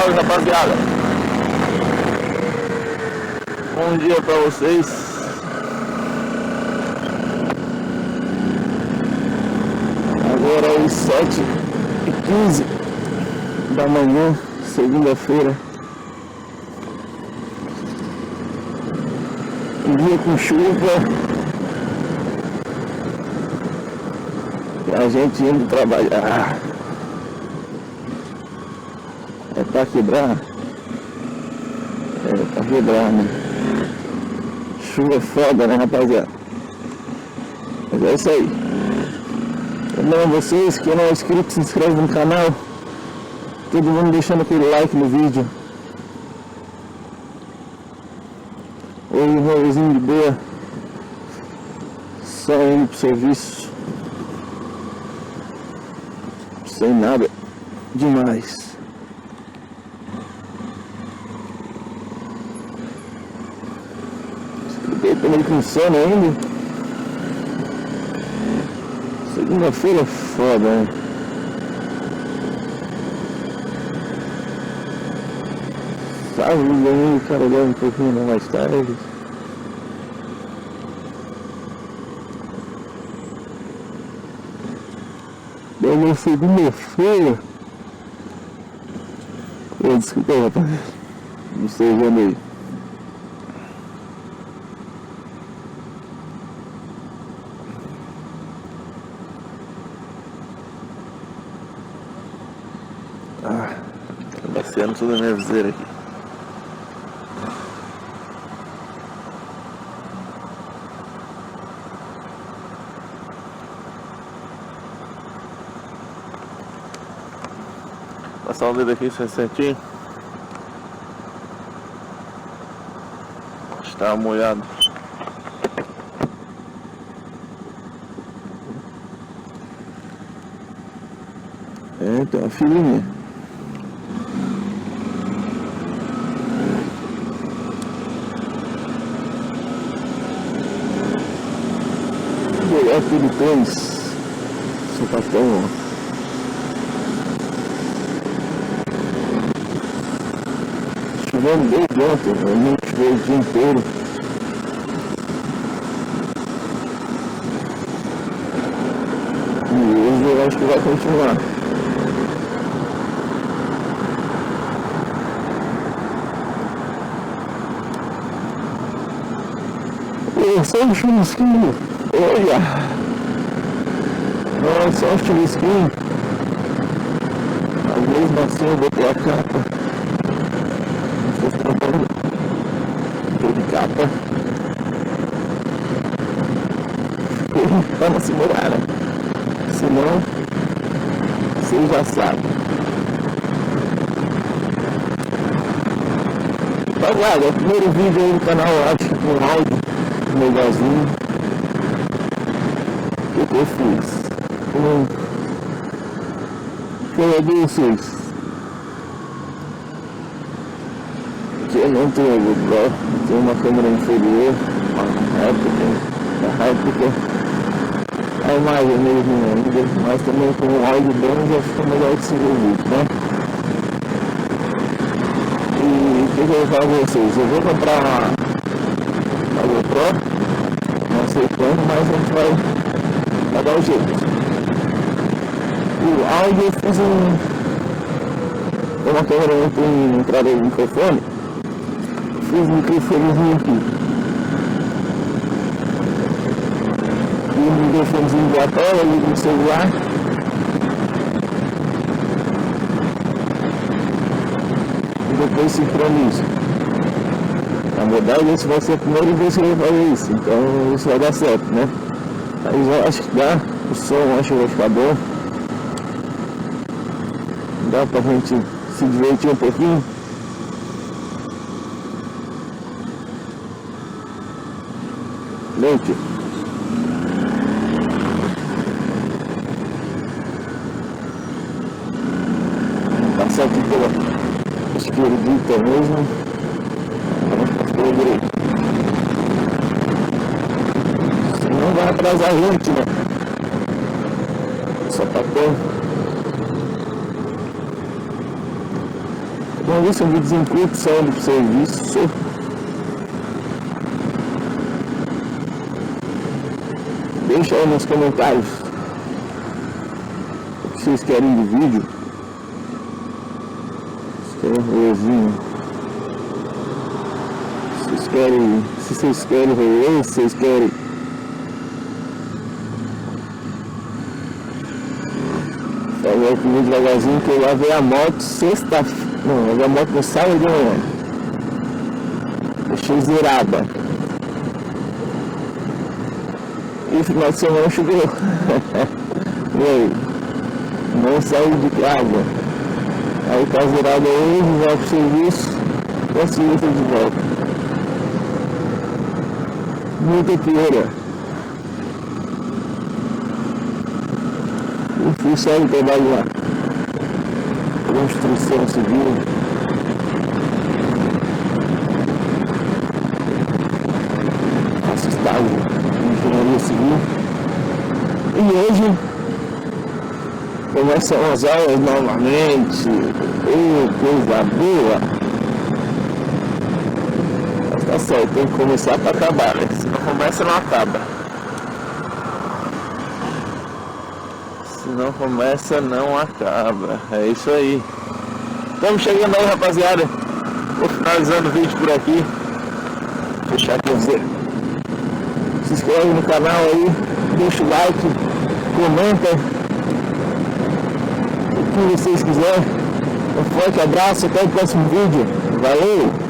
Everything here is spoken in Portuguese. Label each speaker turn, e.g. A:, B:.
A: salve, rapaziada. Bom dia pra vocês. Agora é 7h15 da manhã, segunda-feira. Um dia com chuva. E a gente indo trabalhar. É pra quebrar? É pra quebrar, né? Chuva foda, né, rapaziada? Mas é isso aí. Lembrando vocês, quem não é inscrito, se inscreve no canal. Todo mundo deixando aquele like no vídeo. Hoje um rolezinho de boa. Só indo pro serviço. Sem nada demais. Tô meio com sono ainda. Segunda-feira é foda, né? Sábado, domingo, o cara leva um pouquinho mais tarde. Daí na segunda-feira. Desculpa aí, rapaz. Não sei, já meio. Tô baciando toda a minha viseira aqui. Passar o dedo aqui certinho. Está molhado. É, tem uma filhinha. É aquele tênis, sapatão, ó. Chovendo desde ontem, a gente choveu o dia inteiro. E hoje eu acho que vai continuar. Só um chuvisquinho. Olha! Nossa, só um chuvisquinho. Às vezes assim eu botei a capa. Não sei se tá falando. Tô de capa. Pra não se molhar, né? Senão, você já sabe. Rapaziada, é o primeiro vídeo aí no canal, acho que com áudio legalzinho. O que eu fiz? Peguei vocês. Aqui eu não tenho GoPro, tenho uma câmera inferior, uma réplica. A imagem é meio ruim ainda, mas também com o áudio bom já fica melhor que se ver o vídeo, né? E o que eu vou falar com vocês? Eu vou comprar uma GoPro, não sei quando, mas a gente vai dar o jeito. O áudio eu fiz uma câmera não tem entrada de microfone, fiz um microfonezinho aqui. E um microfonezinho da tela, ligo no celular. E depois sincronizo. A modalidade se vai ser a primeira vez que eu vou fazer isso, então isso vai dar certo, né? Aí já acho que dá, o som acho que vai ficar bom. Dá pra gente se divertir um pouquinho. Leite. Passar aqui pela esquerdita mesmo. Vamos passar pela direita. Senão vai atrasar a gente, né? Só tá bom. Vamos ver se um videozinho curto saindo pro serviço. Deixa aí nos comentários o que vocês querem de vídeo. Se vocês querem rolê, se vocês querem fazer comigo devagarzinho, que eu lavei a moto eu lavei a moto no sábado de manhã. Deixei zerada. E o final de semana chegou. E aí? Não saí de casa. Aí tá zerado hoje, vai pro serviço. Posso ir de volta. Muita poeira. Eu fui só de trabalho lá. Construção civil. Faço estágio em engenharia civil. E hoje começam as aulas novamente. Coisa boa. Mas tá certo, tem que começar para acabar, né? Se não começa, não acaba. Se não começa, não acaba. É isso aí. Estamos chegando aí, rapaziada. Vou finalizando o vídeo por aqui. Vou fechar aqui você. Se inscreve no canal aí, deixa o like, comenta o que vocês quiserem. Um forte abraço, até o próximo vídeo. Valeu!